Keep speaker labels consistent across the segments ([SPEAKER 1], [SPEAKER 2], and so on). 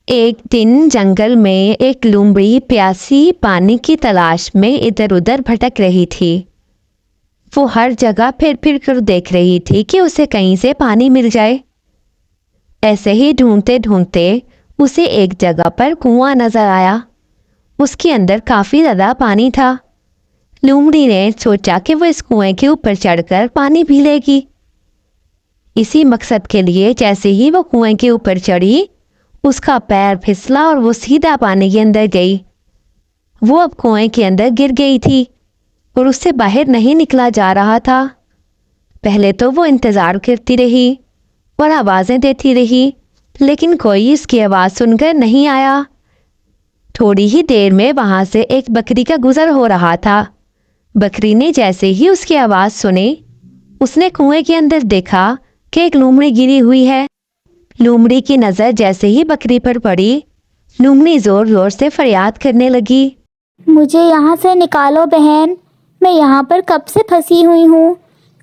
[SPEAKER 1] एक दिन जंगल में एक लोमड़ी प्यासी पानी की तलाश में इधर उधर भटक रही थी। वो हर जगह फिर फिर कर देख रही थी कि उसे कहीं से पानी मिल जाए। ऐसे ही ढूंढते ढूंढते उसे एक जगह पर कुआं नजर आया। उसके अंदर काफी ज्यादा पानी था। लोमड़ी ने सोचा कि वो इस कुएं के ऊपर चढ़कर पानी पी लेगी। इसी मकसद के लिए जैसे ही वो कुएं के ऊपर चढ़ी, उसका पैर फिसला और वो सीधा पानी के अंदर गई। वो अब कुएं के अंदर गिर गई थी और उससे बाहर नहीं निकला जा रहा था। पहले तो वो इंतजार करती रही और आवाजें देती रही, लेकिन कोई इसकी आवाज सुनकर नहीं आया। थोड़ी ही देर में वहां से एक बकरी का गुजर हो रहा था। बकरी ने जैसे ही उसकी आवाज सुनी, उसने कुएं के अंदर देखा कि एक लोमड़ी गिरी हुई है। लोमड़ी की नजर जैसे ही बकरी पर पड़ी, लोमड़ी जोर जोर से फरियाद करने लगी।
[SPEAKER 2] मुझे यहाँ से निकालो बहन, मैं यहाँ पर कब से फंसी हुई हूँ।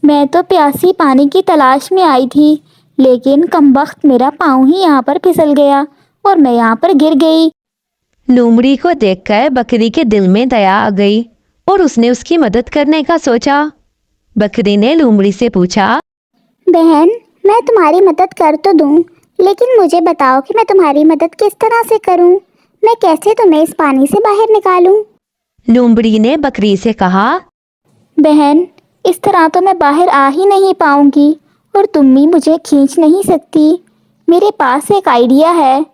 [SPEAKER 2] मैं तो प्यासी पानी की तलाश में आई थी, लेकिन कमबख्त मेरा पाँव ही यहाँ पर फिसल गया और मैं यहाँ पर गिर गई।
[SPEAKER 1] लोमड़ी को देखकर बकरी के दिल में दया आ गई और उसने उसकी मदद करने का सोचा। बकरी ने लोमड़ी से पूछा,
[SPEAKER 2] बहन, मैं तुम्हारी मदद कर तो दूँ, लेकिन मुझे बताओ कि मैं तुम्हारी मदद किस तरह से करूँ। मैं कैसे तुम्हें इस पानी से बाहर निकालूँ।
[SPEAKER 1] लोमड़ी ने बकरी से कहा,
[SPEAKER 2] बहन, इस तरह तो मैं बाहर आ ही नहीं पाऊंगी और तुम भी मुझे खींच नहीं सकती। मेरे पास एक आइडिया है।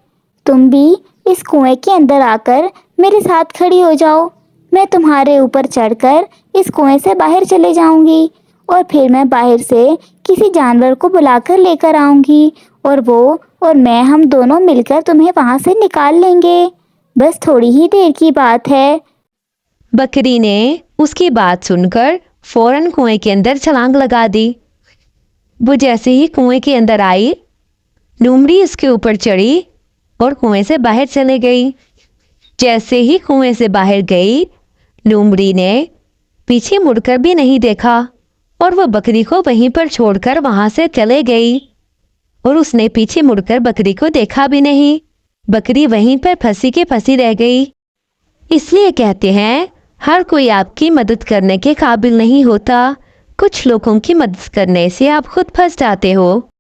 [SPEAKER 2] तुम भी इस कुएं के अंदर आकर मेरे साथ खड़ी हो जाओ। मैं तुम्हारे ऊपर चढ़कर इस कुएं से बाहर चले जाऊंगी और फिर मैं बाहर से किसी जानवर को बुलाकर लेकर आऊंगी और वो और मैं हम दोनों मिलकर तुम्हें वहां से निकाल लेंगे। बस थोड़ी ही देर की बात है।
[SPEAKER 1] बकरी ने उसकी बात सुनकर फौरन कुएं के अंदर छलांग लगा दी। वो जैसे ही कुएं के अंदर आई, लोमड़ी इसके ऊपर चढ़ी और कुएं से बाहर चले गई। जैसे ही कुएं से बाहर गई, लोमड़ी ने पीछे मुड़कर भी नहीं देखा और वो बकरी को वहीं पर छोड़कर वहां से चले गई और उसने पीछे मुड़कर बकरी को देखा भी नहीं। बकरी वहीं पर फंसी के फंसी रह गई। इसलिए कहते हैं, हर कोई आपकी मदद करने के काबिल नहीं होता। कुछ लोगों की मदद करने से आप खुद फंस जाते हो।